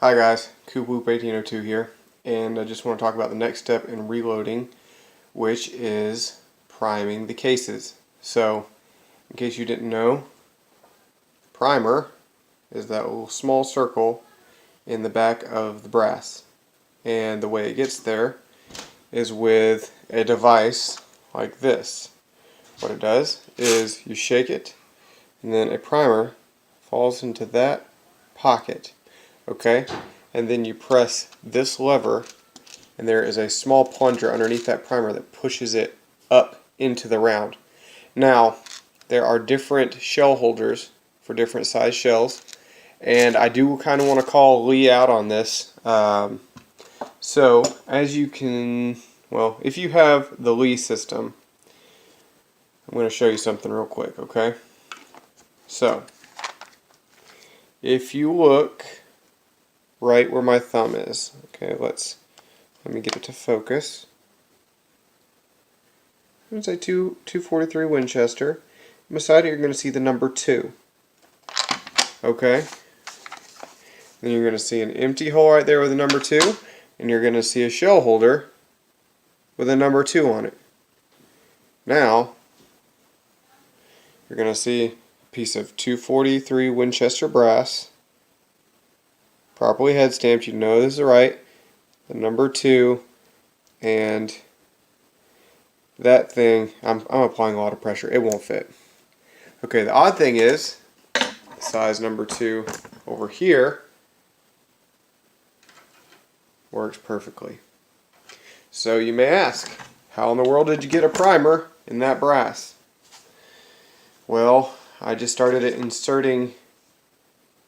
Hi guys, Whoop 1802 here, and I just want to talk about the next step in reloading, which is priming the cases. So, in case you didn't know, primer is that little small circle in the back of the brass, and the way it gets there is with a device like this. What it does is you shake it, and then a primer falls into that pocket. Okay, and then you press this lever and there is a small plunger underneath that primer that pushes it up into the round. Now there are different shell holders for different size shells, and I do kind of want to call Lee out on this. So as you can, well, if you have the Lee system, I'm going to show you something real quick, okay? So if you look right where my thumb is. Okay, let me get it to focus. It's a 243 Winchester. Beside it you're going to see the number 2. Okay? Then you're going to see an empty hole right there with the number 2, and you're going to see a shell holder with a number 2 on it. Now, you're going to see a piece of 243 Winchester brass, properly head stamped. You know this is right. The number 2, and that thing, I'm applying a lot of pressure. It won't fit. Okay, the odd thing is, size number 2 over here works perfectly. So you may ask, how in the world did you get a primer in that brass? Well, I just started inserting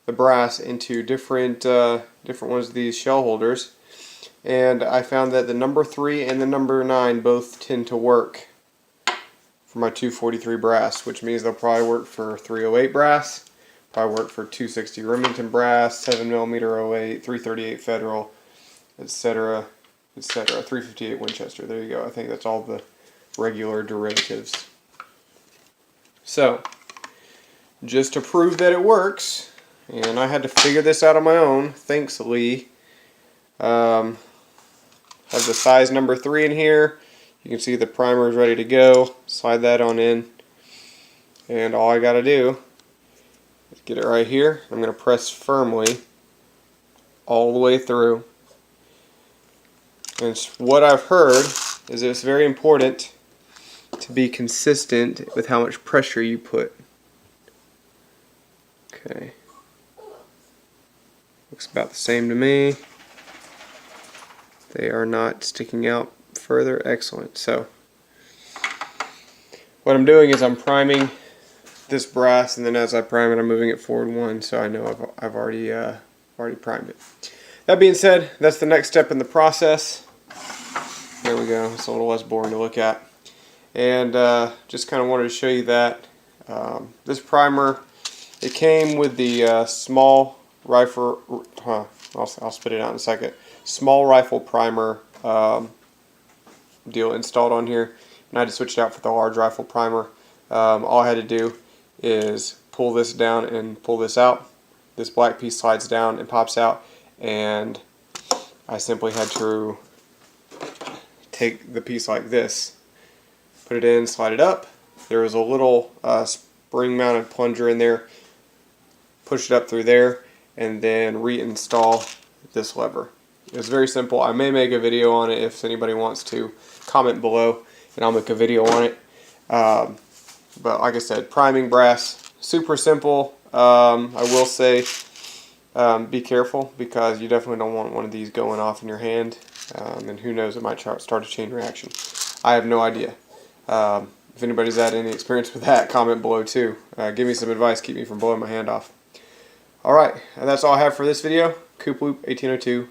the brass into different ones of these shell holders, and I found that the number 3 and the number 9 both tend to work for my 243 brass, which means they'll probably work for 308 brass, probably work for 260 Remington brass, 7mm 08, 338 Federal, etc., etc., 358 Winchester. There you go. I think that's all the regular derivatives. So, just to prove that it works, and I had to figure this out on my own, thanks Lee. Have the size number 3 in here. You can see the primer is ready to go. Slide that on in, and all I gotta do is get it right here. I'm gonna press firmly all the way through. And what I've heard is it's very important to be consistent with how much pressure you put. Okay. Looks about the same to me. They are not sticking out further. Excellent. So what I'm doing is I'm priming this brass, and then as I prime it I'm moving it forward 1, so I know I've already primed it. That being said, that's the next step in the process. There we go. It's a little less boring to look at. And just kind of wanted to show you that this primer, it came with the small rifle, I'll spit it out in a second, small rifle primer deal installed on here, and I had to switch it out for the large rifle primer. All I had to do is pull this down and pull this out. This black piece slides down and pops out, and I simply had to take the piece like this, put it in, slide it up. There was a little spring mounted plunger in there, push it up through there, and then reinstall this lever. It's very simple. I may make a video on it if anybody wants to. Comment below and I'll make a video on it. But like I said, priming brass, super simple. I will say be careful, because you definitely don't want one of these going off in your hand, and who knows, it might start a chain reaction. I have no idea. If anybody's had any experience with that, comment below too. Give me some advice, keep me from blowing my hand off. Alright, that's all I have for this video. Whoop 1802